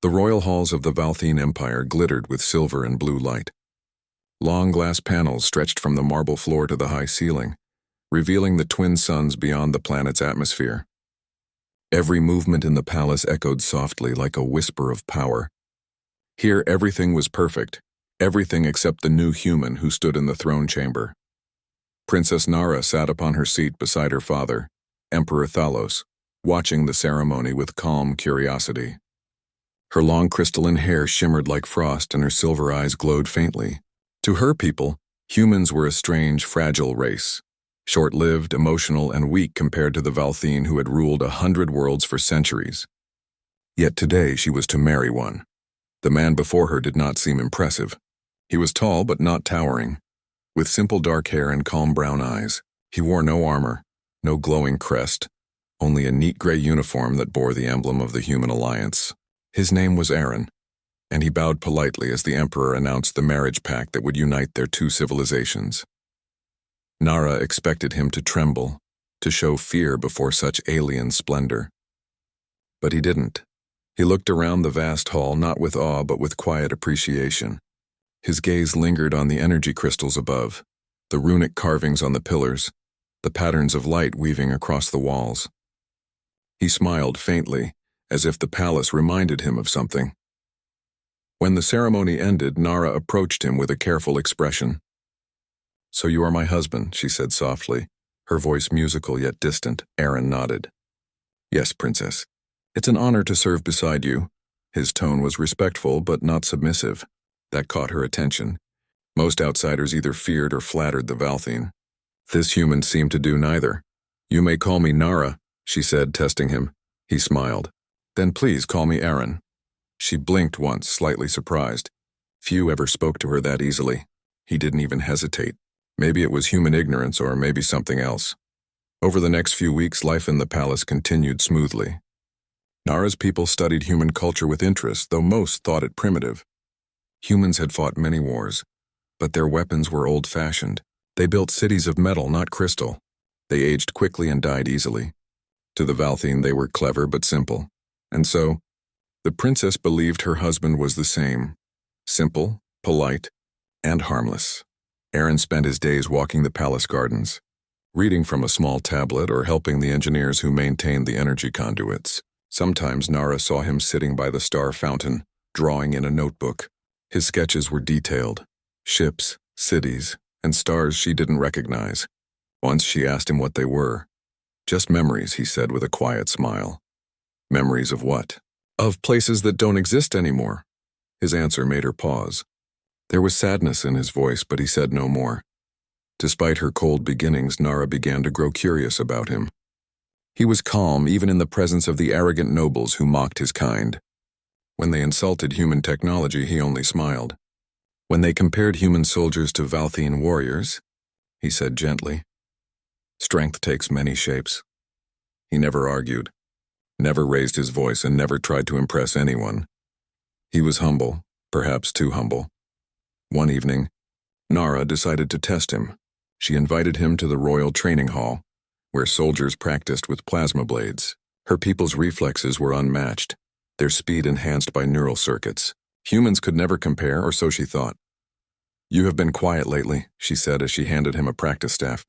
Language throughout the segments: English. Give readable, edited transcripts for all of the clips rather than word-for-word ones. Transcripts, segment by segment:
The royal halls of the Valthine Empire glittered with silver and blue light. Long glass panels stretched from the marble floor to the high ceiling, revealing the twin suns beyond the planet's atmosphere. Every movement in the palace echoed softly like a whisper of power. Here everything was perfect, everything except the new human who stood in the throne chamber. Princess Nara sat upon her seat beside her father, Emperor Thalos, watching the ceremony with calm curiosity. Her long crystalline hair shimmered like frost and her silver eyes glowed faintly. To her people, humans were a strange, fragile race, short-lived, emotional, and weak compared to the Valthine who had ruled 100 worlds for centuries. Yet today she was to marry one. The man before her did not seem impressive. He was tall but not towering, with simple dark hair and calm brown eyes. He wore no armor, no glowing crest, only a neat gray uniform that bore the emblem of the human alliance. His name was Aaron, and he bowed politely as the emperor announced the marriage pact that would unite their two civilizations. Nara expected him to tremble, to show fear before such alien splendor. But he didn't. He looked around the vast hall not with awe but with quiet appreciation. His gaze lingered on the energy crystals above, the runic carvings on the pillars, the patterns of light weaving across the walls. He smiled faintly, as if the palace reminded him of something. When the ceremony ended, Nara approached him with a careful expression. "So you are my husband," she said softly, her voice musical yet distant. Aaron nodded. "Yes, Princess. It's an honor to serve beside you." His tone was respectful but not submissive. That caught her attention. Most outsiders either feared or flattered the Valthine. This human seemed to do neither. "You may call me Nara," she said, testing him. He smiled. "Then please call me Aaron." She blinked once, slightly surprised. Few ever spoke to her that easily. He didn't even hesitate. Maybe it was human ignorance or maybe something else. Over the next few weeks, life in the palace continued smoothly. Nara's people studied human culture with interest, though most thought it primitive. Humans had fought many wars, but their weapons were old-fashioned. They built cities of metal, not crystal. They aged quickly and died easily. To the Valthine, they were clever but simple. And so, the princess believed her husband was the same, simple, polite, and harmless. Aaron spent his days walking the palace gardens, reading from a small tablet or helping the engineers who maintained the energy conduits. Sometimes Nara saw him sitting by the star fountain, drawing in a notebook. His sketches were detailed, ships, cities, and stars she didn't recognize. Once she asked him what they were. "Just memories," he said with a quiet smile. "Memories of what?" "Of places that don't exist anymore." His answer made her pause. There was sadness in his voice, but he said no more. Despite her cold beginnings, Nara began to grow curious about him. He was calm even in the presence of the arrogant nobles who mocked his kind. When they insulted human technology, he only smiled. When they compared human soldiers to Valthine warriors, he said gently, "Strength takes many shapes." He never argued, never raised his voice, and never tried to impress anyone. He was humble, perhaps too humble. One evening, Nara decided to test him. She invited him to the royal training hall, where soldiers practiced with plasma blades. Her people's reflexes were unmatched, their speed enhanced by neural circuits. Humans could never compare, or so she thought. "You have been quiet lately," she said as she handed him a practice staff.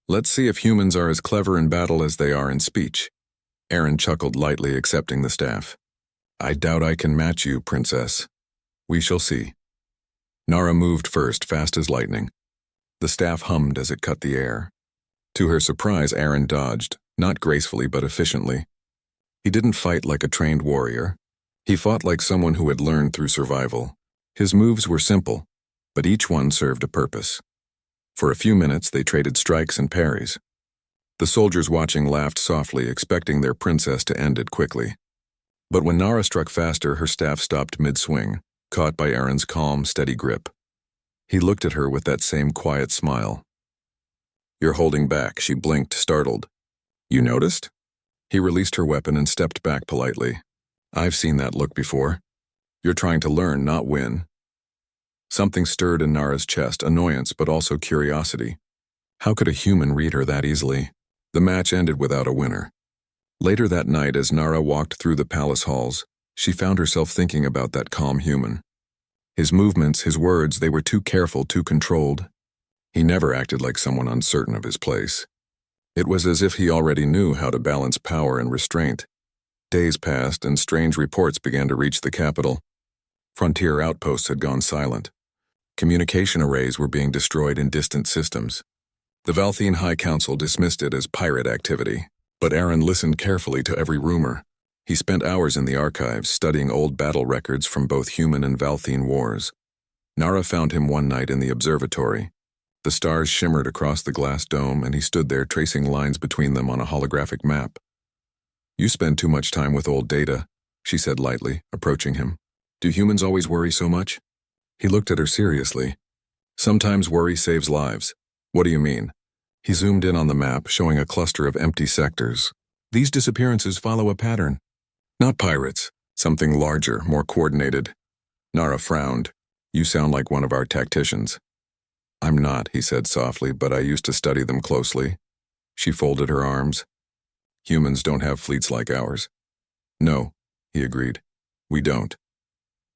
"Let's see if humans are as clever in battle as they are in speech." Aaron chuckled lightly, accepting the staff. "I doubt I can match you, Princess. We shall see." Nara moved first, fast as lightning. The staff hummed as it cut the air. To her surprise, Aaron dodged, not gracefully but efficiently. He didn't fight like a trained warrior. He fought like someone who had learned through survival. His moves were simple, but each one served a purpose. For a few minutes, they traded strikes and parries. The soldiers watching laughed softly, expecting their princess to end it quickly. But when Nara struck faster, her staff stopped mid-swing, caught by Aaron's calm, steady grip. He looked at her with that same quiet smile. "You're holding back," she blinked, startled. "You noticed?" He released her weapon and stepped back politely. "I've seen that look before. You're trying to learn, not win." Something stirred in Nara's chest, annoyance but also curiosity. How could a human read her that easily? The match ended without a winner. Later that night, as Nara walked through the palace halls, She found herself thinking about that calm human. His movements, his words, they were too careful, too controlled. He never acted like someone uncertain of his place. It was as if he already knew how to balance power and restraint. Days passed, and strange reports began to reach the capital. Frontier outposts had gone silent. Communication arrays were being destroyed in distant systems. The Valthene High Council dismissed it as pirate activity, but Aaron listened carefully to every rumor. He spent hours in the archives studying old battle records from both human and Valthene wars. Nara found him one night in the observatory. The stars shimmered across the glass dome, and he stood there tracing lines between them on a holographic map. "You spend too much time with old data," she said lightly, approaching him. "Do humans always worry so much?" He looked at her seriously. "Sometimes worry saves lives." "What do you mean?" He zoomed in on the map, showing a cluster of empty sectors. "These disappearances follow a pattern. Not pirates, something larger, more coordinated." Nara frowned. "You sound like one of our tacticians." "I'm not," he said softly, "but I used to study them closely." She folded her arms. "Humans don't have fleets like ours." "No," he agreed. "We don't.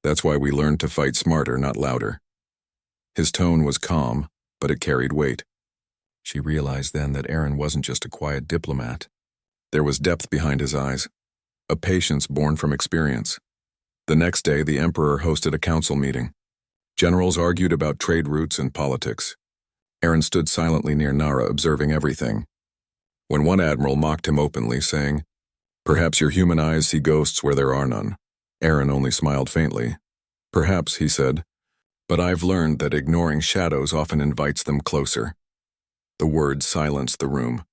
That's why we learned to fight smarter, not louder." His tone was calm, but it carried weight. She realized then that Aaron wasn't just a quiet diplomat. There was depth behind his eyes, a patience born from experience. The next day, the Emperor hosted a council meeting. Generals argued about trade routes and politics. Aaron stood silently near Nara, observing everything. When one admiral mocked him openly, saying, "Perhaps your human eyes see ghosts where there are none," Aaron only smiled faintly. "Perhaps," he said, "but I've learned that ignoring shadows often invites them closer." The words silenced the room.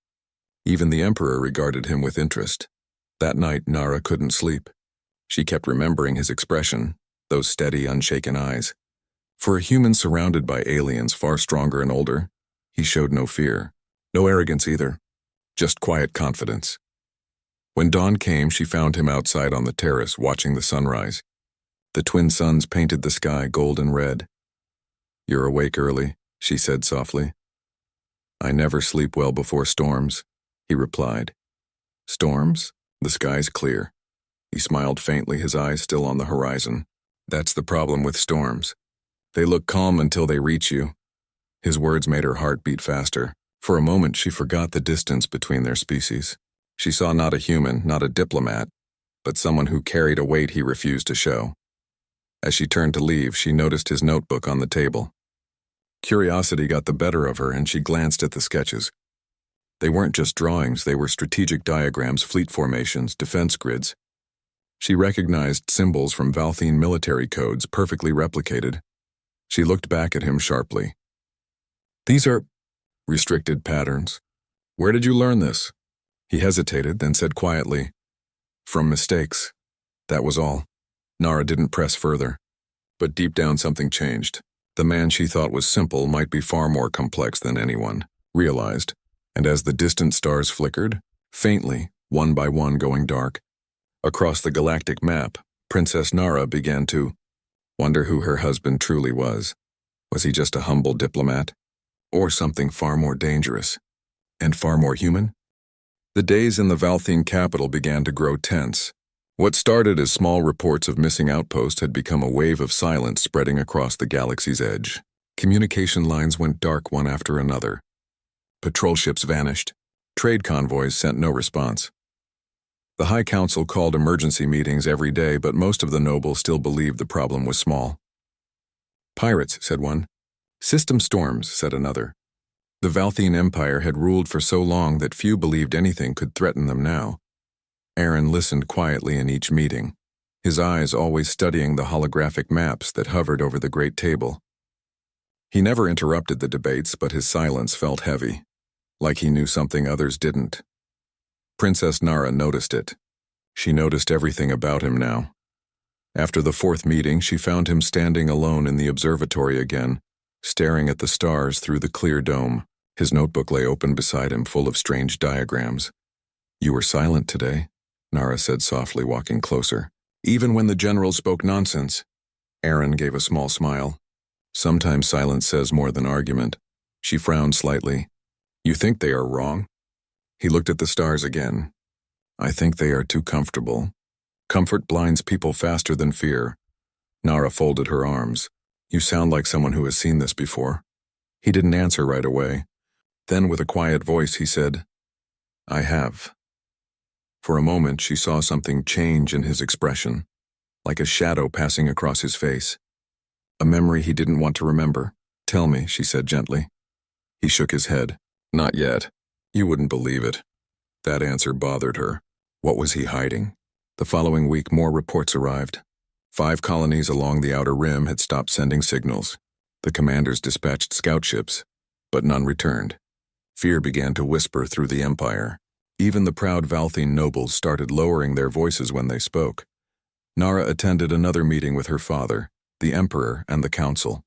Even the Emperor regarded him with interest. That night, Nara couldn't sleep. She kept remembering his expression, those steady, unshaken eyes. For a human surrounded by aliens far stronger and older, he showed no fear, no arrogance either, just quiet confidence. When dawn came, she found him outside on the terrace, watching the sunrise. The twin suns painted the sky golden red. "You're awake early," she said softly. "I never sleep well before storms," he replied. "Storms? The sky's clear." He smiled faintly, his eyes still on the horizon. "That's the problem with storms. They look calm until they reach you." His words made her heart beat faster. For a moment, she forgot the distance between their species. She saw not a human, not a diplomat, but someone who carried a weight he refused to show. As she turned to leave, she noticed his notebook on the table. Curiosity got the better of her, and she glanced at the sketches. They weren't just drawings, they were strategic diagrams, fleet formations, defense grids. She recognized symbols from Valthene military codes, perfectly replicated. She looked back at him sharply. "These are restricted patterns. Where did you learn this?" He hesitated, then said quietly, "From mistakes." That was all. Nara didn't press further. But deep down something changed. The man she thought was simple might be far more complex than anyone realized. And as the distant stars flickered, faintly, one by one going dark, across the galactic map, Princess Nara began to wonder who her husband truly was. Was he just a humble diplomat? Or something far more dangerous? And far more human? The days in the Valthene capital began to grow tense. What started as small reports of missing outposts had become a wave of silence spreading across the galaxy's edge. Communication lines went dark one after another. Patrol ships vanished. Trade convoys sent no response. The High Council called emergency meetings every day, but most of the nobles still believed the problem was small. "Pirates," said one. "System storms," said another. The Valthene Empire had ruled for so long that few believed anything could threaten them now. Aaron listened quietly in each meeting, his eyes always studying the holographic maps that hovered over the great table. He never interrupted the debates, but his silence felt heavy, like he knew something others didn't. Princess Nara noticed it. She noticed everything about him now. After the fourth meeting, she found him standing alone in the observatory again, staring at the stars through the clear dome. His notebook lay open beside him, full of strange diagrams. "You were silent today," Nara said softly, walking closer. "Even when the general spoke nonsense." Aaron gave a small smile. "Sometimes silence says more than argument." She frowned slightly. "You think they are wrong?" He looked at the stars again. "I think they are too comfortable. Comfort blinds people faster than fear. Nara folded her arms. You sound like someone who has seen this before. He didn't answer right away. Then with a quiet voice he said, I have. For a moment she saw something change in his expression, like a shadow passing across his face. A memory he didn't want to remember. Tell me, she said gently. He shook his head. Not yet. You wouldn't believe it. That answer bothered her. What was he hiding? The following week more reports arrived. 5 colonies along the outer rim had stopped sending signals. The commanders dispatched scout ships, but none returned. Fear began to whisper through the empire. Even the proud Valthine nobles started lowering their voices when they spoke. Nara attended another meeting with her father, the emperor, and the council.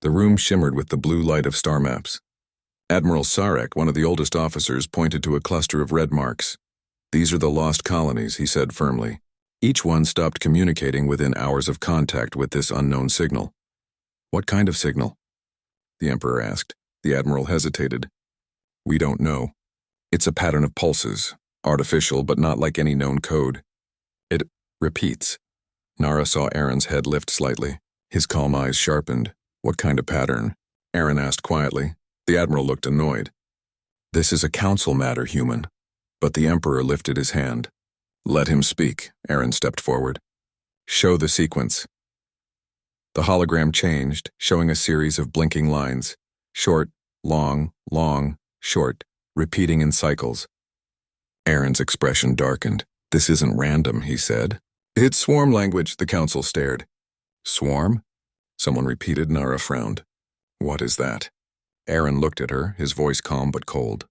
The room shimmered with the blue light of star maps. Admiral Sarek, one of the oldest officers, pointed to a cluster of red marks. These are the lost colonies, he said firmly. Each one stopped communicating within hours of contact with this unknown signal. What kind of signal? The emperor asked. The admiral hesitated. We don't know. It's a pattern of pulses, artificial but not like any known code. It repeats. Nara saw Aaron's head lift slightly. His calm eyes sharpened. What kind of pattern? Aaron asked quietly. The admiral looked annoyed. This is a council matter, human. But the emperor lifted his hand. Let him speak, Aaron stepped forward. Show the sequence. The hologram changed, showing a series of blinking lines. Short, long, short, repeating in cycles. Aaron's expression darkened. This isn't random, he said. It's swarm language, the council stared. Swarm? Someone repeated. Nara frowned. What is that? Aaron looked at her, his voice calm but cold.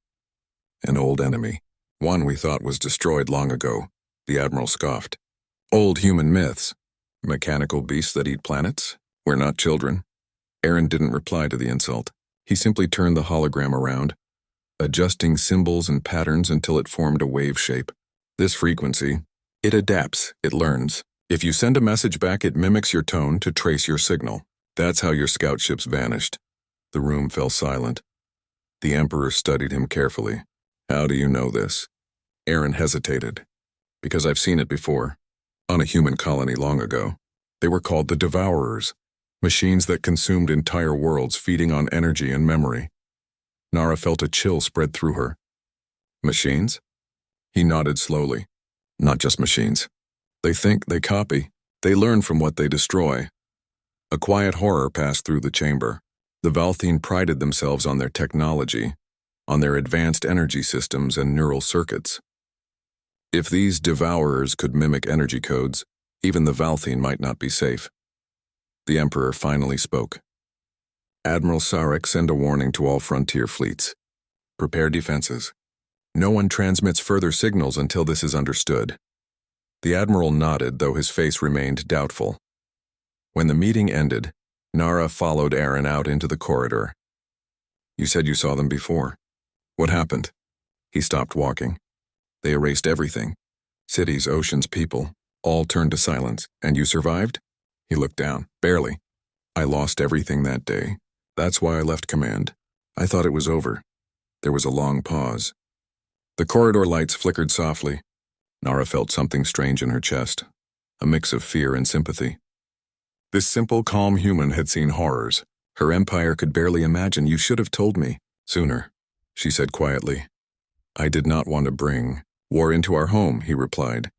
An old enemy. One we thought was destroyed long ago. The admiral scoffed. Old human myths. Mechanical beasts that eat planets? We're not children. Aaron didn't reply to the insult. He simply turned the hologram around, adjusting symbols and patterns until it formed a wave shape. This frequency, it adapts, it learns. If you send a message back, it mimics your tone to trace your signal. That's how your scout ships vanished. The room fell silent. The emperor studied him carefully. How do you know this? Aaron hesitated. Because I've seen it before. On a human colony long ago. They were called the Devourers. Machines that consumed entire worlds, feeding on energy and memory. Nara felt a chill spread through her. Machines? He nodded slowly. Not just machines. They think, they copy. They learn from what they destroy. A quiet horror passed through the chamber. The Valthine prided themselves on their technology, on their advanced energy systems and neural circuits. If these Devourers could mimic energy codes, even the Valthine might not be safe. The Emperor finally spoke. Admiral Sarek, send a warning to all frontier fleets. Prepare defenses. No one transmits further signals until this is understood. The Admiral nodded, though his face remained doubtful. When the meeting ended, Nara followed Aaron out into the corridor. You said you saw them before. What happened? He stopped walking. They erased everything. Cities, oceans, people, all turned to silence. And you survived? He looked down. Barely. I lost everything that day. That's why I left command. I thought it was over. There was a long pause. The corridor lights flickered softly. Nara felt something strange in her chest, a mix of fear and sympathy. This simple, calm human had seen horrors. Her empire could barely imagine. You should have told me sooner, she said quietly. I did not want to bring war into our home, he replied.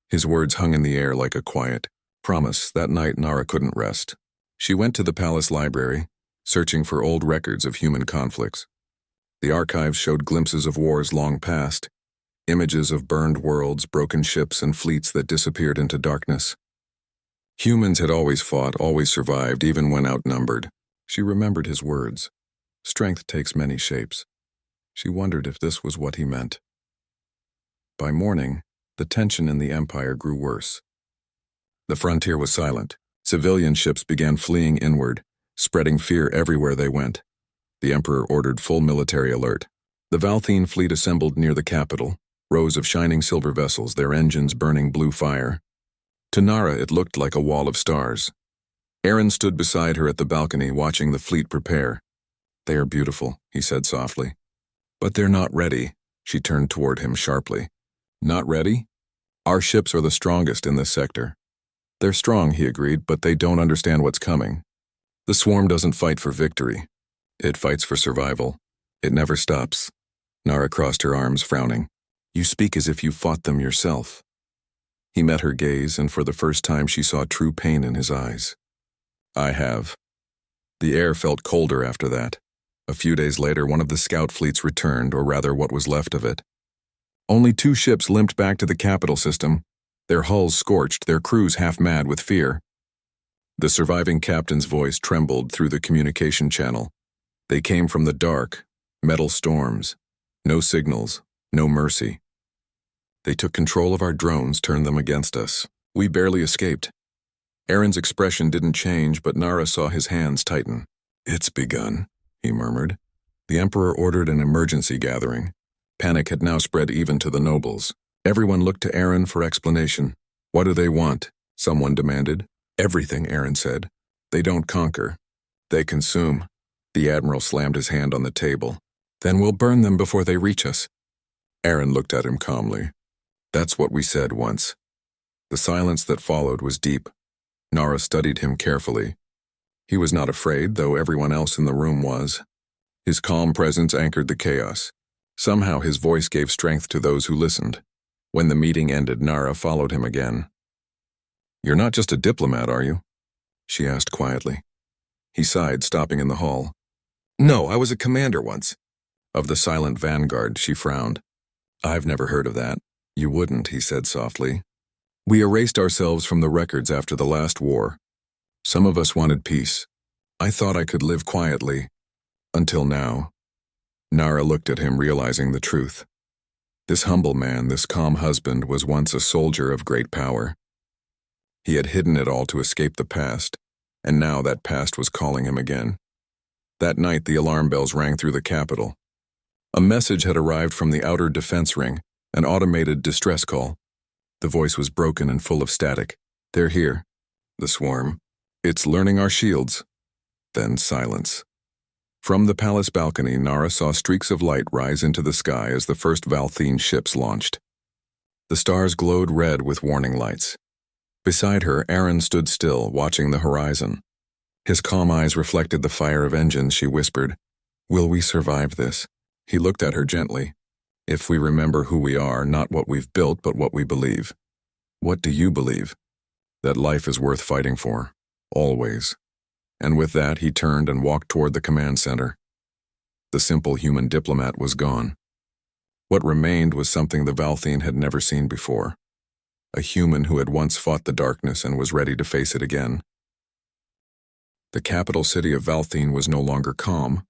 His words hung in the air like a quiet promise. That night Nara couldn't rest. She went to the palace library, searching for old records of human conflicts. The archives showed glimpses of wars long past, images of burned worlds, broken ships, and fleets that disappeared into darkness. Humans had always fought, always survived, even when outnumbered. She remembered his words. Strength takes many shapes. She wondered if this was what he meant. By morning, the tension in the Empire grew worse. The frontier was silent. Civilian ships began fleeing inward, spreading fear everywhere they went. The Emperor ordered full military alert. The Valthine fleet assembled near the capital, rows of shining silver vessels, their engines burning blue fire. To Nara, it looked like a wall of stars. Aaron stood beside her at the balcony, watching the fleet prepare. They are beautiful, he said softly. But they're not ready. She turned toward him sharply. Not ready? Our ships are the strongest in this sector. They're strong, he agreed, but they don't understand what's coming. The swarm doesn't fight for victory. It fights for survival. It never stops. Nara crossed her arms, frowning. You speak as if you fought them yourself. He met her gaze, and for the first time she saw true pain in his eyes. I have. The air felt colder after that. A few days later, one of the scout fleets returned, or rather what was left of it. Only 2 ships limped back to the capital system, their hulls scorched, their crews half mad with fear. The surviving captain's voice trembled through the communication channel. They came from the dark, metal storms. No signals, no mercy. They took control of our drones, turned them against us. We barely escaped. Aaron's expression didn't change, but Nara saw his hands tighten. It's begun, he murmured. The Emperor ordered an emergency gathering. Panic had now spread even to the nobles. Everyone looked to Aaron for explanation. What do they want? Someone demanded. Everything, Aaron said. They don't conquer. They consume. The Admiral slammed his hand on the table. Then we'll burn them before they reach us. Aaron looked at him calmly. That's what we said once. The silence that followed was deep. Nara studied him carefully. He was not afraid, though everyone else in the room was. His calm presence anchored the chaos. Somehow his voice gave strength to those who listened. When the meeting ended, Nara followed him again. You're not just a diplomat, are you? She asked quietly. He sighed, stopping in the hall. No, I was a commander once. Of the silent vanguard, she frowned. I've never heard of that. You wouldn't, he said softly. We erased ourselves from the records after the last war. Some of us wanted peace. I thought I could live quietly. Until now. Nara looked at him, realizing the truth. This humble man, this calm husband, was once a soldier of great power. He had hidden it all to escape the past, and now that past was calling him again. That night, the alarm bells rang through the capital. A message had arrived from the outer defense ring, an automated distress call. The voice was broken and full of static. They're here. The swarm. It's learning our shields. Then silence. From the palace balcony, Nara saw streaks of light rise into the sky as the first Valthene ships launched. The stars glowed red with warning lights. Beside her, Aaron stood still, watching the horizon. His calm eyes reflected the fire of engines. She whispered, Will we survive this? He looked at her gently. If we remember who we are, not what we've built, but what we believe. What do you believe? That life is worth fighting for. Always. And with that, he turned and walked toward the command center. The simple human diplomat was gone. What remained was something the Valthene had never seen before. A human who had once fought the darkness and was ready to face it again. The capital city of Valthene was no longer calm.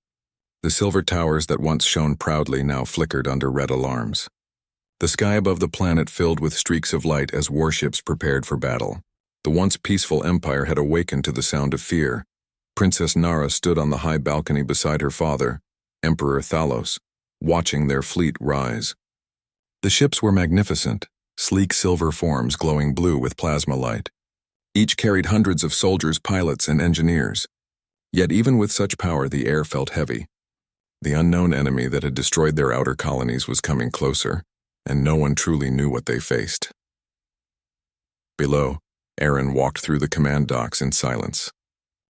The silver towers that once shone proudly now flickered under red alarms. The sky above the planet filled with streaks of light as warships prepared for battle. The once peaceful empire had awakened to the sound of fear. Princess Nara stood on the high balcony beside her father, Emperor Thalos, watching their fleet rise. The ships were magnificent, sleek silver forms glowing blue with plasma light. Each carried hundreds of soldiers, pilots, and engineers. Yet even with such power, the air felt heavy. The unknown enemy that had destroyed their outer colonies was coming closer, and no one truly knew what they faced. Below, Aaron walked through the command docks in silence.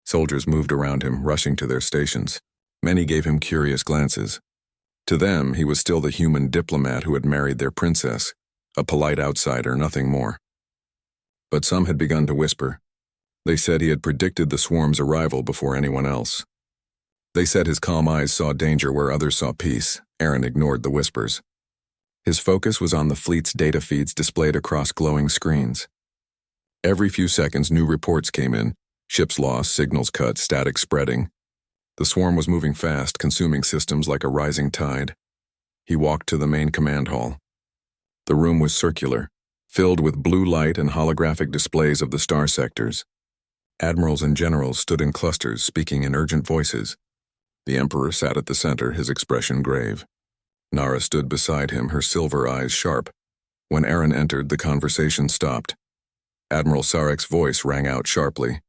Soldiers moved around him, rushing to their stations. Many gave him curious glances. To them, he was still the human diplomat who had married their princess, a polite outsider, nothing more. But some had begun to whisper. They said he had predicted the swarm's arrival before anyone else. They said his calm eyes saw danger where others saw peace. Aaron ignored the whispers. His focus was on the fleet's data feeds displayed across glowing screens. Every few seconds, new reports came in. Ships lost, signals cut, static spreading. The swarm was moving fast, consuming systems like a rising tide. He walked to the main command hall. The room was circular, filled with blue light and holographic displays of the star sectors. Admirals and generals stood in clusters, speaking in urgent voices. The Emperor sat at the center, his expression grave. Nara stood beside him, her silver eyes sharp. When Aaron entered, the conversation stopped. Admiral Sarek's voice rang out sharply.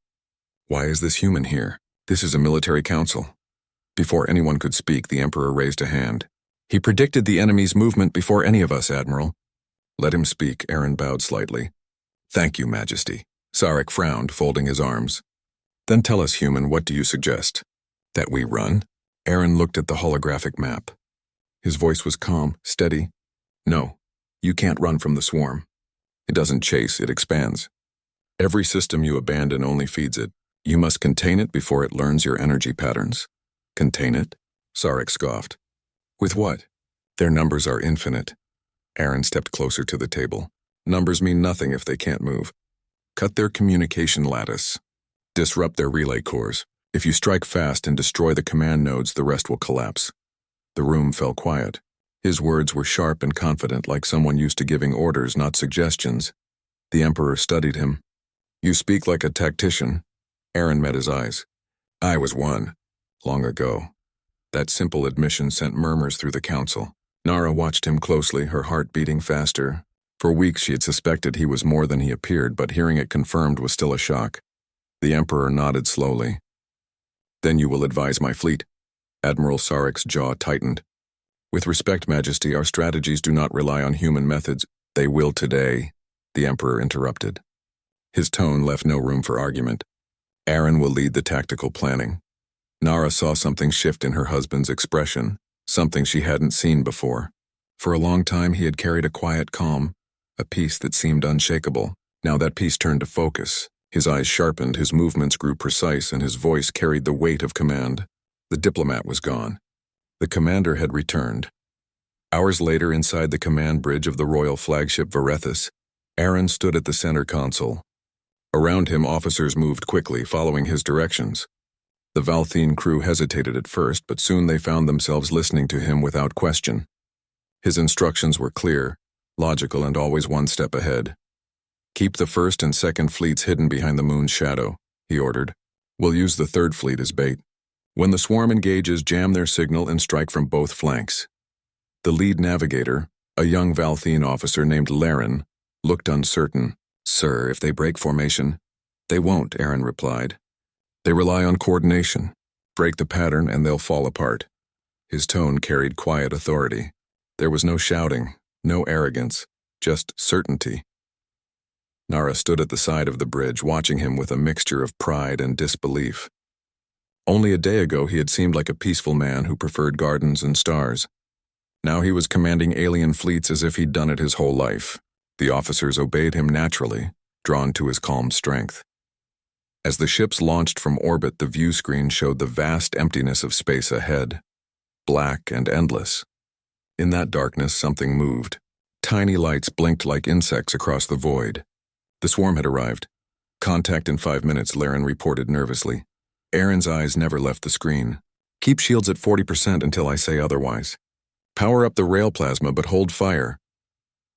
Why is this human here? This is a military council. Before anyone could speak, the Emperor raised a hand. He predicted the enemy's movement before any of us, Admiral. Let him speak, Aaron bowed slightly. Thank you, Majesty. Sarek frowned, folding his arms. Then tell us, human, what do you suggest? That we run? Aaron looked at the holographic map. His voice was calm, steady. No, you can't run from the swarm. It doesn't chase, it expands. Every system you abandon only feeds it. You must contain it before it learns your energy patterns. Contain it? Sarek scoffed. With what? Their numbers are infinite. Aaron stepped closer to the table. Numbers mean nothing if they can't move. Cut their communication lattice. Disrupt their relay cores. If you strike fast and destroy the command nodes, the rest will collapse. The room fell quiet. His words were sharp and confident, like someone used to giving orders, not suggestions. The Emperor studied him. You speak like a tactician. Aaron met his eyes. I was one. Long ago. That simple admission sent murmurs through the council. Nara watched him closely, her heart beating faster. For weeks she had suspected he was more than he appeared, but hearing it confirmed was still a shock. The Emperor nodded slowly. Then you will advise my fleet. Admiral Sarek's jaw tightened. With respect, Majesty, our strategies do not rely on human methods. They will today, the Emperor interrupted. His tone left no room for argument. Aaron will lead the tactical planning. Nara saw something shift in her husband's expression, something she hadn't seen before. For a long time he had carried a quiet calm, a peace that seemed unshakable. Now that peace turned to focus. His eyes sharpened, his movements grew precise, and his voice carried the weight of command. The diplomat was gone. The commander had returned. Hours later, inside the command bridge of the royal flagship Varethus, Aaron stood at the center console. Around him, officers moved quickly, following his directions. The Valthene crew hesitated at first, but soon they found themselves listening to him without question. His instructions were clear, logical, and always one step ahead. Keep the first and second fleets hidden behind the moon's shadow, he ordered. We'll use the third fleet as bait. When the swarm engages, jam their signal and strike from both flanks. The lead navigator, a young Valthene officer named Laren, looked uncertain. Sir, if they break formation, they won't, Aaron replied. They rely on coordination. Break the pattern and they'll fall apart. His tone carried quiet authority. There was no shouting, no arrogance, just certainty. Nara stood at the side of the bridge, watching him with a mixture of pride and disbelief. Only a day ago he had seemed like a peaceful man who preferred gardens and stars. Now he was commanding alien fleets as if he'd done it his whole life. The officers obeyed him naturally, drawn to his calm strength. As the ships launched from orbit, the view screen showed the vast emptiness of space ahead, black and endless. In that darkness, something moved. Tiny lights blinked like insects across the void. The swarm had arrived. Contact in 5 minutes, Laren reported nervously. Aaron's eyes never left the screen. Keep shields at 40% until I say otherwise. Power up the rail plasma, but hold fire.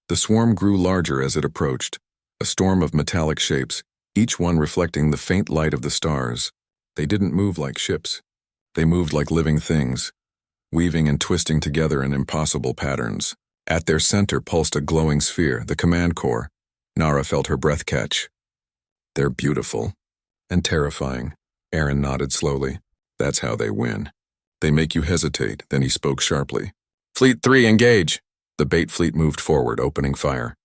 The swarm grew larger as it approached, a storm of metallic shapes, each one reflecting the faint light of the stars. They didn't move like ships. They moved like living things, weaving and twisting together in impossible patterns. At their center pulsed a glowing sphere, the command core. Nara felt her breath catch. They're beautiful and terrifying. Aaron nodded slowly. That's how they win. They make you hesitate, then he spoke sharply. Fleet 3, engage! The bait fleet moved forward, opening fire.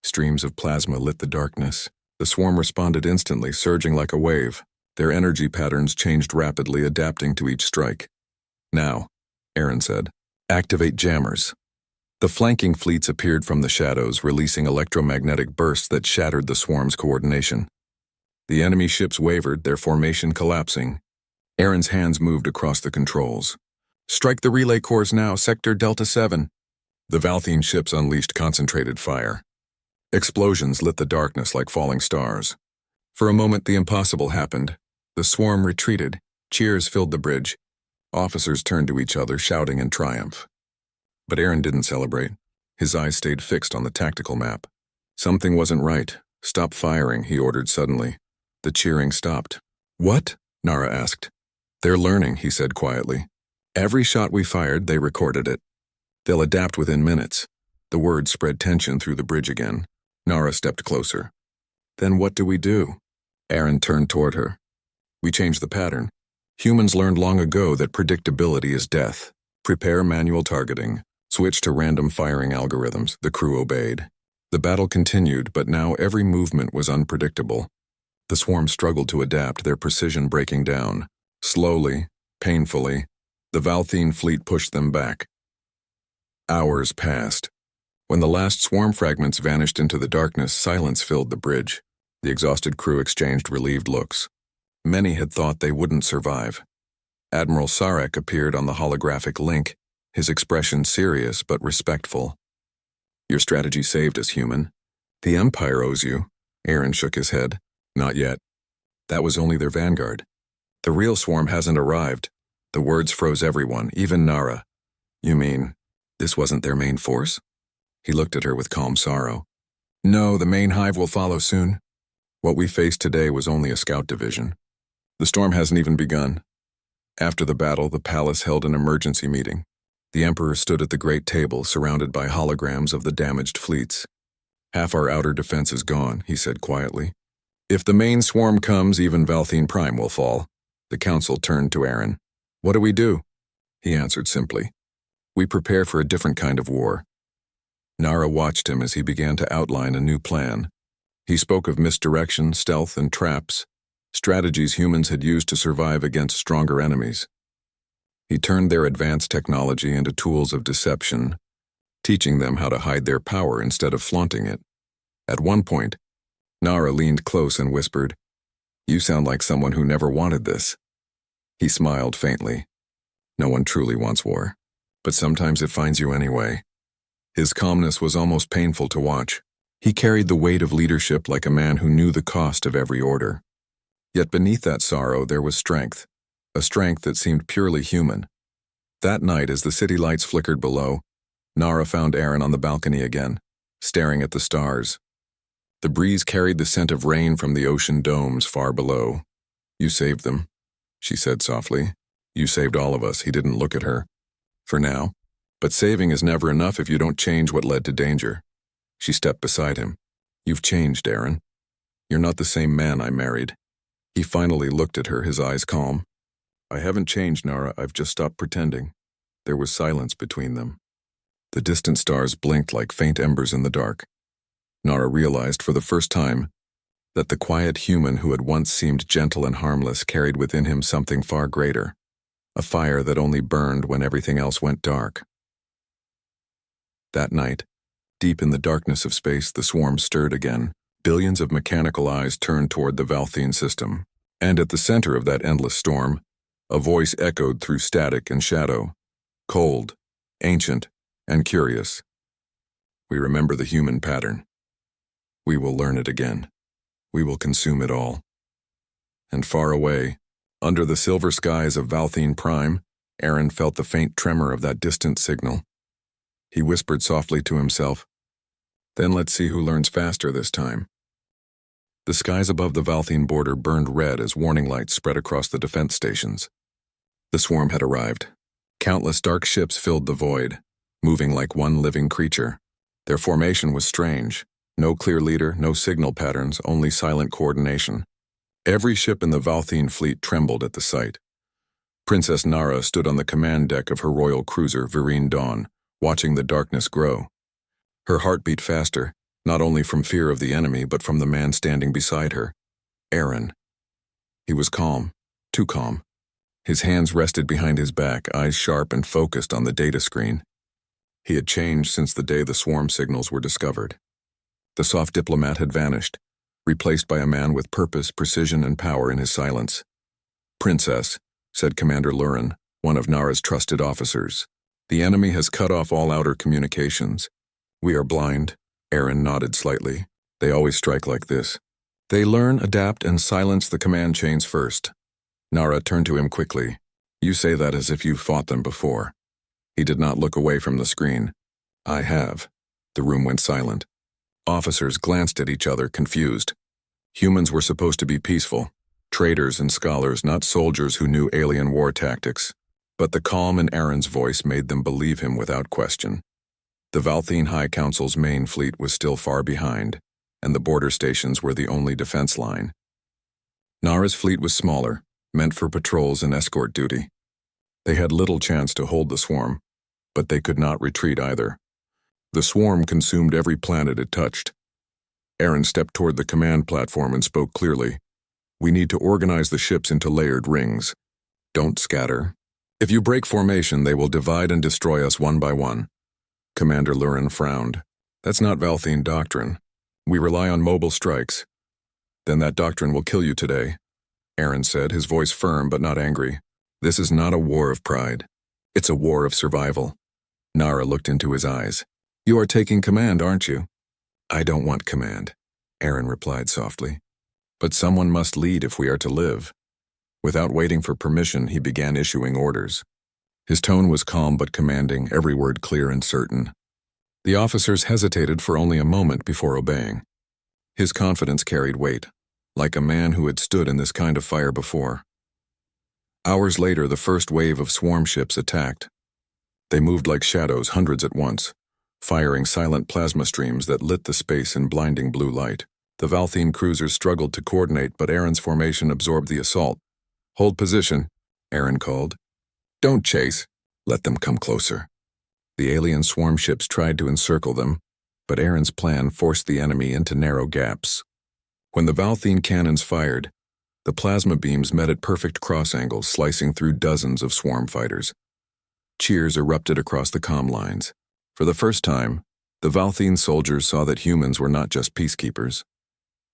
Streams of plasma lit the darkness. The swarm responded instantly, surging like a wave. Their energy patterns changed rapidly, adapting to each strike. Now, Aaron said, activate jammers. The flanking fleets appeared from the shadows, releasing electromagnetic bursts that shattered the swarm's coordination. The enemy ships wavered, their formation collapsing. Aaron's hands moved across the controls. Strike the relay cores now, Sector Delta 7. The Valthene ships unleashed concentrated fire. Explosions lit the darkness like falling stars. For a moment, the impossible happened. The swarm retreated. Cheers filled the bridge. Officers turned to each other, shouting in triumph. But Aaron didn't celebrate. His eyes stayed fixed on the tactical map. Something wasn't right. Stop firing, he ordered suddenly. The cheering stopped. What? Nara asked. They're learning, he said quietly. Every shot we fired, they recorded it. They'll adapt within minutes. The words spread tension through the bridge again. Nara stepped closer. Then what do we do? Aaron turned toward her. We change the pattern. Humans learned long ago that predictability is death. Prepare manual targeting. Switch to random firing algorithms. The crew obeyed. The battle continued, but now every movement was unpredictable. The swarm struggled to adapt, their precision breaking down. Slowly, painfully, the Valthene fleet pushed them back. Hours passed. When the last swarm fragments vanished into the darkness, silence filled the bridge. The exhausted crew exchanged relieved looks. Many had thought they wouldn't survive. Admiral Sarek appeared on the holographic link, his expression serious but respectful. "Your strategy saved us, human. The Empire owes you." Aaron shook his head. "Not yet. That was only their vanguard. The real swarm hasn't arrived." The words froze everyone, even Nara. "You mean, this wasn't their main force?" He looked at her with calm sorrow. "No, the main hive will follow soon. What we faced today was only a scout division. The storm hasn't even begun." After the battle, the palace held an emergency meeting. The Emperor stood at the great table, surrounded by holograms of the damaged fleets. "Half our outer defense is gone," he said quietly. "If the main swarm comes, even Valthene Prime will fall." The council turned to Aaron. "What do we do?" He answered simply. "We prepare for a different kind of war." Nara watched him as he began to outline a new plan. He spoke of misdirection, stealth, and traps, strategies humans had used to survive against stronger enemies. He turned their advanced technology into tools of deception, teaching them how to hide their power instead of flaunting it. At one point, Nara leaned close and whispered, "You sound like someone who never wanted this." He smiled faintly. "No one truly wants war, but sometimes it finds you anyway." His calmness was almost painful to watch. He carried the weight of leadership like a man who knew the cost of every order. Yet beneath that sorrow there was strength, a strength that seemed purely human. That night, as the city lights flickered below, Nara found Aaron on the balcony again, staring at the stars. The breeze carried the scent of rain from the ocean domes far below. "You saved them," she said softly. "You saved all of us." He didn't look at her. "For now. But saving is never enough if you don't change what led to danger." She stepped beside him. "You've changed, Aaron. You're not the same man I married." He finally looked at her, his eyes calm. "I haven't changed, Nara. I've just stopped pretending." There was silence between them. The distant stars blinked like faint embers in the dark. Nara realized for the first time that the quiet human who had once seemed gentle and harmless carried within him something far greater, a fire that only burned when everything else went dark. That night, deep in the darkness of space, the swarm stirred again. Billions of mechanical eyes turned toward the Valthene system. And at the center of that endless storm, a voice echoed through static and shadow, cold, ancient, and curious. "We remember the human pattern. We will learn it again. We will consume it all." And far away, under the silver skies of Valthene Prime, Aaron felt the faint tremor of that distant signal. He whispered softly to himself, "Then let's see who learns faster this time." The skies above the Valthene border burned red as warning lights spread across the defense stations. The swarm had arrived. Countless dark ships filled the void, moving like one living creature. Their formation was strange. No clear leader, no signal patterns, only silent coordination. Every ship in the Valthene fleet trembled at the sight. Princess Nara stood on the command deck of her royal cruiser, Virene Dawn, watching the darkness grow. Her heart beat faster, not only from fear of the enemy, but from the man standing beside her, Aaron. He was calm, too calm. His hands rested behind his back, eyes sharp and focused on the data screen. He had changed since the day the swarm signals were discovered. The soft diplomat had vanished, replaced by a man with purpose, precision, and power in his silence. "Princess," said Commander Lurin, one of Nara's trusted officers, "the enemy has cut off all outer communications. We are blind." Aaron nodded slightly. "They always strike like this. They learn, adapt, and silence the command chains first." Nara turned to him quickly. "You say that as if you've fought them before." He did not look away from the screen. "I have." The room went silent. Officers glanced at each other, confused. Humans were supposed to be peaceful, traders and scholars, not soldiers who knew alien war tactics. But the calm in Aaron's voice made them believe him without question. The Valthene High Council's main fleet was still far behind, and the border stations were the only defense line. Nara's fleet was smaller, meant for patrols and escort duty. They had little chance to hold the swarm, but they could not retreat either. The swarm consumed every planet it touched. Aaron stepped toward the command platform and spoke clearly. We need to organize the ships into layered rings. Don't scatter. If you break formation, they will divide and destroy us one by one. Commander Lurin frowned. That's not Valthene doctrine. We rely on mobile strikes. Then that doctrine will kill you today, Aaron said, his voice firm but not angry. This is not a war of pride. It's a war of survival. Nara looked into his eyes. You are taking command, aren't you? I don't want command, Aaron replied softly. But someone must lead if we are to live. Without waiting for permission, he began issuing orders. His tone was calm but commanding, every word clear and certain. The officers hesitated for only a moment before obeying. His confidence carried weight, like a man who had stood in this kind of fire before. Hours later, the first wave of swarm ships attacked. They moved like shadows, hundreds at once, firing silent plasma streams that lit the space in blinding blue light. The Valthene cruisers struggled to coordinate, but Aaron's formation absorbed the assault. Hold position, Aaron called. Don't chase. Let them come closer. The alien swarm ships tried to encircle them, but Aaron's plan forced the enemy into narrow gaps. When the Valthene cannons fired, the plasma beams met at perfect cross angles, slicing through dozens of swarm fighters. Cheers erupted across the comm lines. For the first time, the Valthene soldiers saw that humans were not just peacekeepers.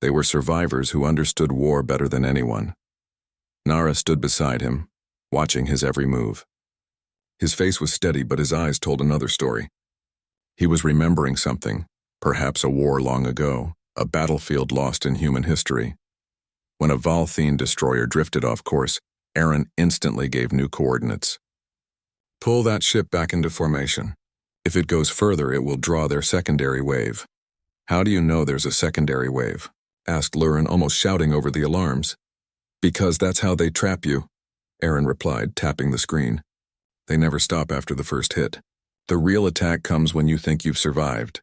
They were survivors who understood war better than anyone. Nara stood beside him, watching his every move. His face was steady, but his eyes told another story. He was remembering something, perhaps a war long ago, a battlefield lost in human history. When a Valthene destroyer drifted off course, Aaron instantly gave new coordinates. Pull that ship back into formation. If it goes further, it will draw their secondary wave. How do you know there's a secondary wave? Asked Lurin, almost shouting over the alarms. Because that's how they trap you, Aaron replied, tapping the screen. They never stop after the first hit. The real attack comes when you think you've survived.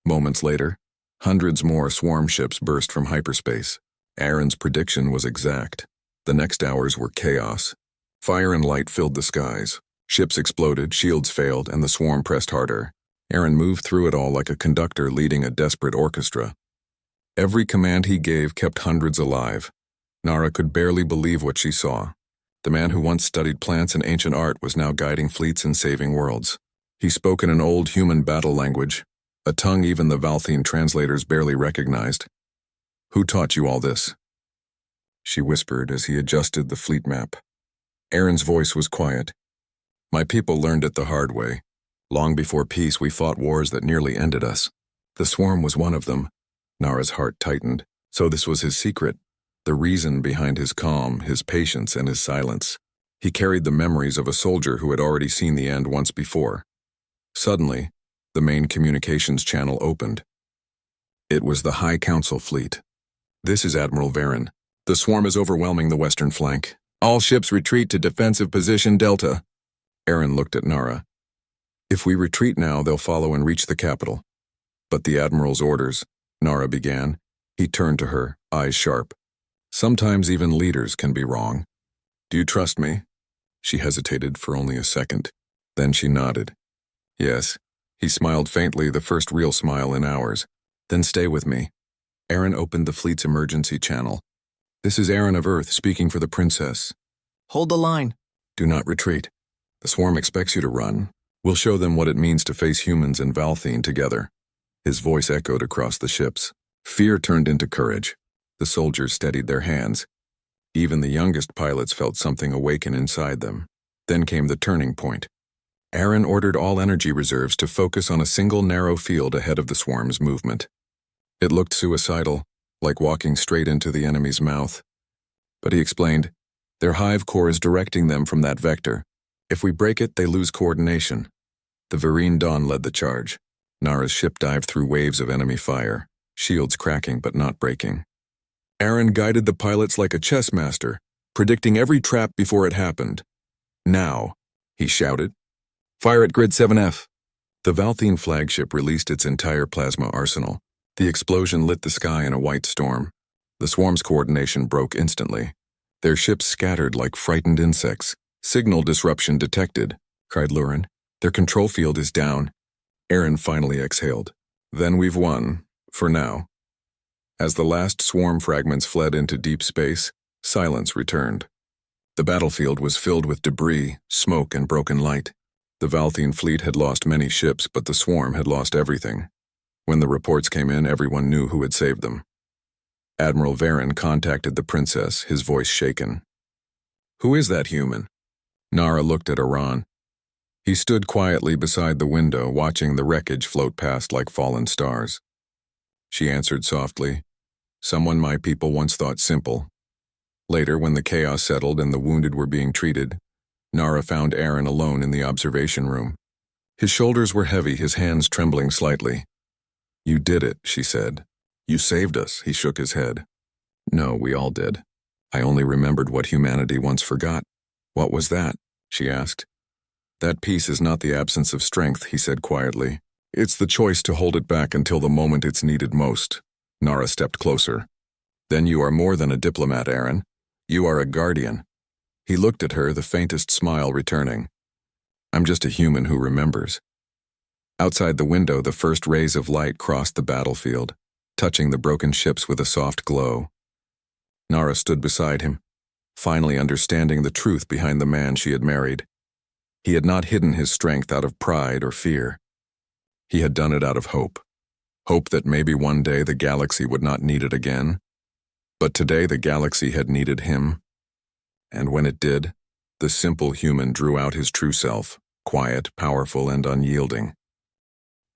Moments later, hundreds more swarm ships burst from hyperspace. Aaron's prediction was exact. The next hours were chaos. Fire and light filled the skies. Ships exploded, shields failed, and the swarm pressed harder. Aaron moved through it all like a conductor leading a desperate orchestra. Every command he gave kept hundreds alive. Nara could barely believe what she saw. The man who once studied plants and ancient art was now guiding fleets and saving worlds. He spoke in an old human battle language, a tongue even the Valthene translators barely recognized. Who taught you all this? She whispered as he adjusted the fleet map. Aaron's voice was quiet. My people learned it the hard way. Long before peace, we fought wars that nearly ended us. The swarm was one of them. Nara's heart tightened. So this was his secret, the reason behind his calm, his patience, and his silence. He carried the memories of a soldier who had already seen the end once before. Suddenly, the main communications channel opened. It was the High Council fleet. This is Admiral Varen. The swarm is overwhelming the western flank. All ships retreat to defensive position Delta. Aaron looked at Nara. If we retreat now, they'll follow and reach the capital. But the Admiral's orders, Nara began. He turned to her, eyes sharp. Sometimes even leaders can be wrong. Do you trust me? She hesitated for only a second. Then she nodded. Yes. He smiled faintly, the first real smile in hours. Then stay with me. Aaron opened the fleet's emergency channel. This is Aaron of Earth speaking for the princess. Hold the line. Do not retreat. The swarm expects you to run. We'll show them what it means to face humans and Valthene together. His voice echoed across the ships. Fear turned into courage. The soldiers steadied their hands. Even the youngest pilots felt something awaken inside them. Then came the turning point. Aaron ordered all energy reserves to focus on a single narrow field ahead of the swarm's movement. It looked suicidal, like walking straight into the enemy's mouth. But he explained, their hive core is directing them from that vector. If we break it, they lose coordination. The Vereen Dawn led the charge. Nara's ship dived through waves of enemy fire, shields cracking but not breaking. Aaron guided the pilots like a chess master, predicting every trap before it happened. Now, he shouted. Fire at Grid 7F. The Valthene flagship released its entire plasma arsenal. The explosion lit the sky in a white storm. The swarm's coordination broke instantly. Their ships scattered like frightened insects. Signal disruption detected, cried Lurin. Their control field is down. Aaron finally exhaled. Then we've won, for now. As the last swarm fragments fled into deep space, silence returned. The battlefield was filled with debris, smoke, and broken light. The Valthian fleet had lost many ships, but the swarm had lost everything. When the reports came in, everyone knew who had saved them. Admiral Varen contacted the princess, his voice shaken. "Who is that human?" Nara looked at Iran. He stood quietly beside the window, watching the wreckage float past like fallen stars. She answered softly, "Someone my people once thought simple." Later, when the chaos settled and the wounded were being treated, Nara found Aaron alone in the observation room. His shoulders were heavy, his hands trembling slightly. "You did it," she said. "You saved us," he shook his head. "No, we all did. I only remembered what humanity once forgot." "What was that?" she asked. "That peace is not the absence of strength," he said quietly. "It's the choice to hold it back until the moment it's needed most." Nara stepped closer. "Then you are more than a diplomat, Aaron. You are a guardian." He looked at her, the faintest smile returning. "I'm just a human who remembers." Outside the window, the first rays of light crossed the battlefield, touching the broken ships with a soft glow. Nara stood beside him, finally understanding the truth behind the man she had married. He had not hidden his strength out of pride or fear. He had done it out of hope. Hope that maybe one day the galaxy would not need it again. But today the galaxy had needed him. And when it did, the simple human drew out his true self, quiet, powerful, and unyielding.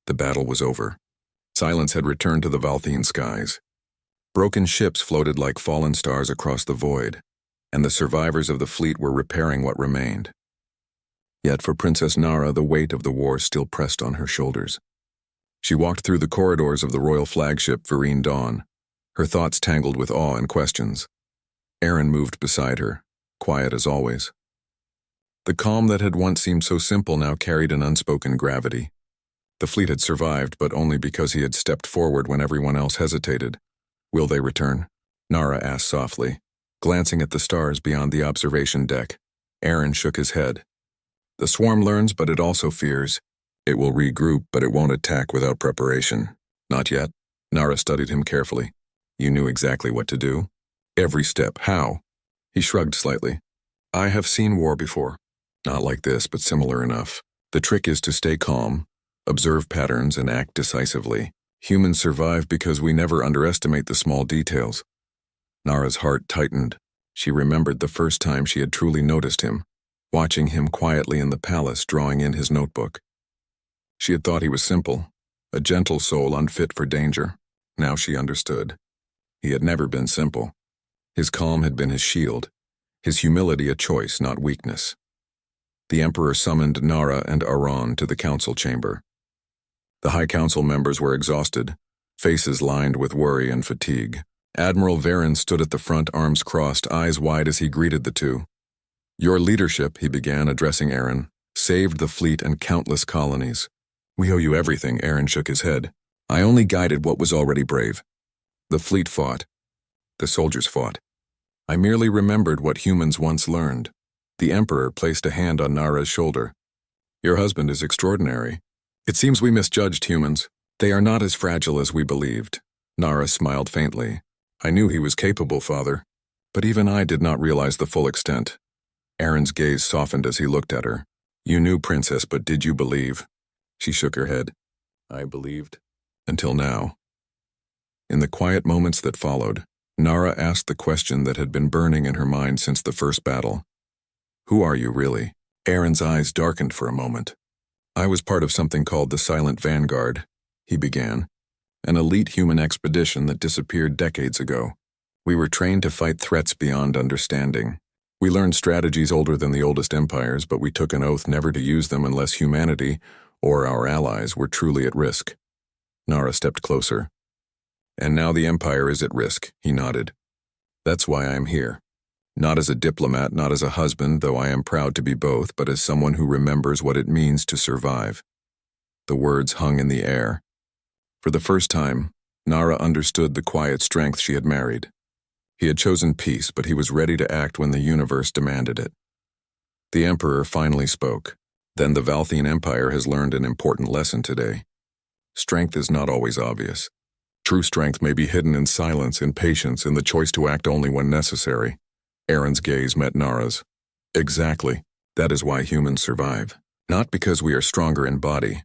The battle was over. Silence had returned to the Valthian skies. Broken ships floated like fallen stars across the void, and the survivors of the fleet were repairing what remained. Yet for Princess Nara, the weight of the war still pressed on her shoulders. She walked through the corridors of the royal flagship Vereen Dawn, her thoughts tangled with awe and questions. Aaron moved beside her, quiet as always. The calm that had once seemed so simple now carried an unspoken gravity. The fleet had survived, but only because he had stepped forward when everyone else hesitated. "Will they return?" Nara asked softly, glancing at the stars beyond the observation deck. Aaron shook his head. "The swarm learns, but it also fears. It will regroup, but it won't attack without preparation." "Not yet." Nara studied him carefully. "You knew exactly what to do?" "Every step. How?" He shrugged slightly. "I have seen war before. Not like this, but similar enough. The trick is to stay calm, observe patterns, and act decisively. Humans survive because we never underestimate the small details." Nara's heart tightened. She remembered the first time she had truly noticed him, watching him quietly in the palace drawing in his notebook. She had thought he was simple, a gentle soul unfit for danger. Now she understood. He had never been simple. His calm had been his shield, his humility a choice, not weakness. The Emperor summoned Nara and Aran to the council chamber. The High Council members were exhausted, faces lined with worry and fatigue. Admiral Varen stood at the front, arms crossed, eyes wide as he greeted the two. "Your leadership," he began, addressing Aaron, "saved the fleet and countless colonies." "We owe you everything," Aaron shook his head. "I only guided what was already brave. The fleet fought. The soldiers fought. I merely remembered what humans once learned." The Emperor placed a hand on Nara's shoulder. "Your husband is extraordinary. It seems we misjudged humans. They are not as fragile as we believed." Nara smiled faintly. "I knew he was capable, Father, but even I did not realize the full extent." Aaron's gaze softened as he looked at her. "You knew, Princess, but did you believe?" She shook her head. "I believed. Until now." In the quiet moments that followed, Nara asked the question that had been burning in her mind since the first battle. "Who are you, really?" Aaron's eyes darkened for a moment. "I was part of something called the Silent Vanguard," he began, "an elite human expedition that disappeared decades ago. We were trained to fight threats beyond understanding. We learned strategies older than the oldest empires, but we took an oath never to use them unless humanity, or our allies, were truly at risk." Nara stepped closer. "And now the Empire is at risk," he nodded. "That's why I am here. Not as a diplomat, not as a husband, though I am proud to be both, but as someone who remembers what it means to survive." The words hung in the air. For the first time, Nara understood the quiet strength she had married. He had chosen peace, but he was ready to act when the universe demanded it. The Emperor finally spoke. "Then the Valthian Empire has learned an important lesson today. Strength is not always obvious. True strength may be hidden in silence, in patience, in the choice to act only when necessary. Aaron's gaze met Nara's. Exactly. That is why humans survive. Not because we are stronger in body,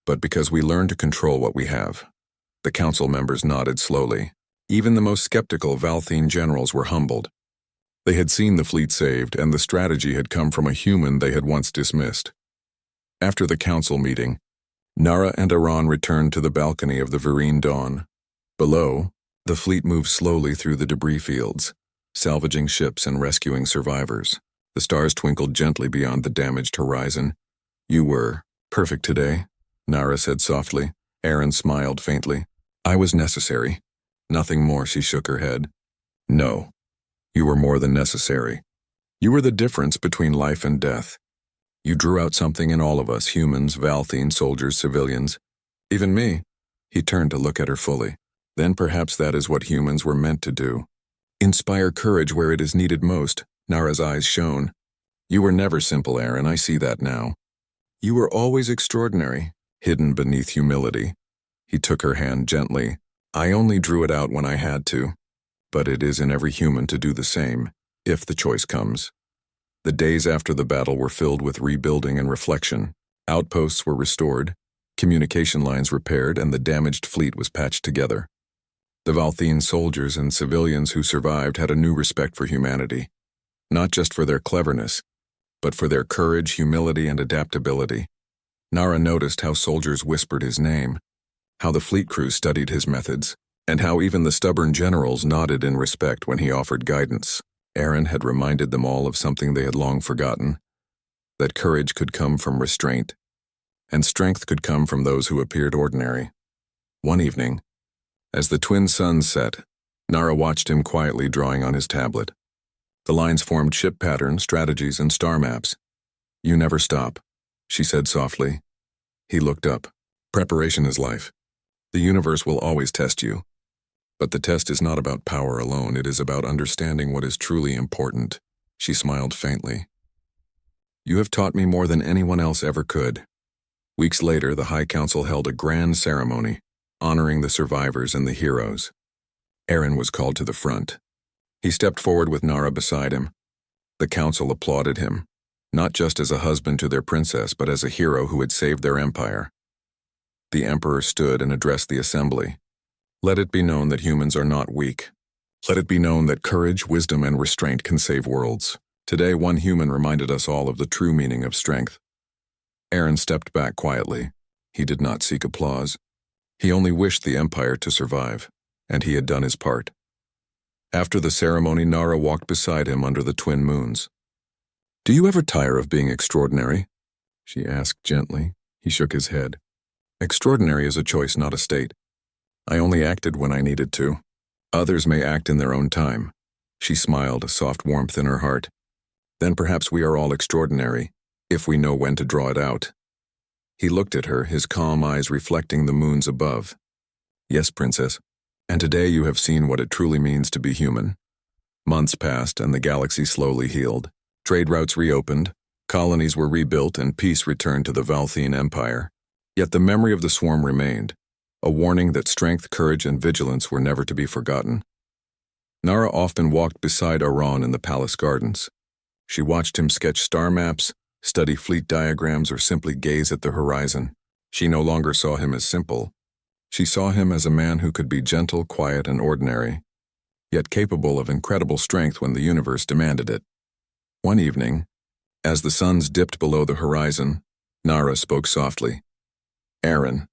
but because we learn to control what we have. The council members nodded slowly. Even the most skeptical Valthene generals were humbled. They had seen the fleet saved, and the strategy had come from a human they had once dismissed. After the council meeting, Nara and Aran returned to the balcony of the Vereen Dawn. Below, the fleet moved slowly through the debris fields, salvaging ships and rescuing survivors. The stars twinkled gently beyond the damaged horizon. "You were perfect today," Nara said softly. Aaron smiled faintly. "I was necessary." "Nothing more," she shook her head. "No. You were more than necessary. You were the difference between life and death. You drew out something in all of us, humans, Valthene, soldiers, civilians. Even me." He turned to look at her fully. "Then perhaps that is what humans were meant to do. Inspire courage where it is needed most." Nara's eyes shone. "You were never simple, Aaron, I see that now. You were always extraordinary, hidden beneath humility." He took her hand gently. "I only drew it out when I had to. But it is in every human to do the same, if the choice comes." The days after the battle were filled with rebuilding and reflection. Outposts were restored, communication lines repaired, and the damaged fleet was patched together. The Valthene soldiers and civilians who survived had a new respect for humanity, not just for their cleverness, but for their courage, humility, and adaptability. Nara noticed how soldiers whispered his name, how the fleet crew studied his methods, and how even the stubborn generals nodded in respect when he offered guidance. Aaron had reminded them all of something they had long forgotten, that courage could come from restraint, and strength could come from those who appeared ordinary. One evening, as the twin suns set, Nara watched him quietly drawing on his tablet. The lines formed ship patterns, strategies, and star maps. "You never stop," she said softly. He looked up. "Preparation is life. The universe will always test you. But the test is not about power alone, it is about understanding what is truly important." She smiled faintly. "You have taught me more than anyone else ever could." Weeks later, the High Council held a grand ceremony, honoring the survivors and the heroes. Aaron was called to the front. He stepped forward with Nara beside him. The council applauded him, not just as a husband to their princess, but as a hero who had saved their empire. The emperor stood and addressed the assembly. "Let it be known that humans are not weak. Let it be known that courage, wisdom, and restraint can save worlds." Today, one human reminded us all of the true meaning of strength. Aaron stepped back quietly. He did not seek applause. He only wished the empire to survive, and he had done his part. After the ceremony, Nara walked beside him under the twin moons. "Do you ever tire of being extraordinary?" she asked gently. He shook his head. "Extraordinary is a choice, not a state. I only acted when I needed to. Others may act in their own time." She smiled, a soft warmth in her heart. "Then perhaps we are all extraordinary, if we know when to draw it out." He looked at her, his calm eyes reflecting the moons above. "Yes, princess. And today you have seen what it truly means to be human." Months passed and the galaxy slowly healed. Trade routes reopened, colonies were rebuilt, and peace returned to the Valthene Empire. Yet the memory of the swarm remained, a warning that strength, courage, and vigilance were never to be forgotten. Nara often walked beside Aran in the palace gardens. She watched him sketch star maps, study fleet diagrams, or simply gaze at the horizon. She no longer saw him as simple. She saw him as a man who could be gentle, quiet, and ordinary, yet capable of incredible strength when the universe demanded it. One evening, as the suns dipped below the horizon, Nara spoke softly. "Aaron,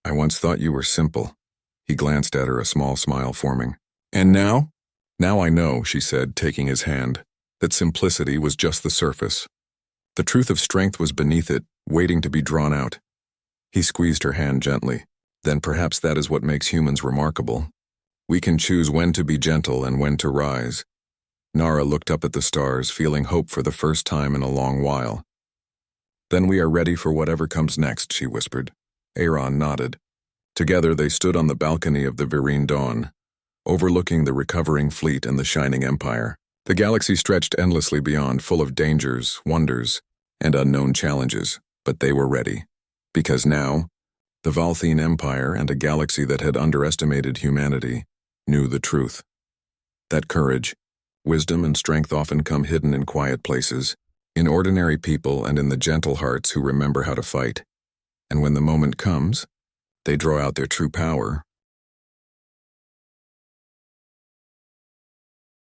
I once thought you were simple." He glanced at her, a small smile forming. "And now?" "Now I know," she said, taking his hand, "that simplicity was just the surface. The truth of strength was beneath it, waiting to be drawn out." He squeezed her hand gently. "Then perhaps that is what makes humans remarkable. We can choose when to be gentle and when to rise." Nara looked up at the stars, feeling hope for the first time in a long while. "Then we are ready for whatever comes next," she whispered. Aaron nodded. Together they stood on the balcony of the Vereen Dawn, overlooking the recovering fleet and the shining empire. The galaxy stretched endlessly beyond, full of dangers, wonders, and unknown challenges, but they were ready. Because now, The Valthene Empire and a galaxy that had underestimated humanity knew the truth. That courage, wisdom, and strength often come hidden in quiet places, in ordinary people and in the gentle hearts who remember how to fight. And when the moment comes, they draw out their true power,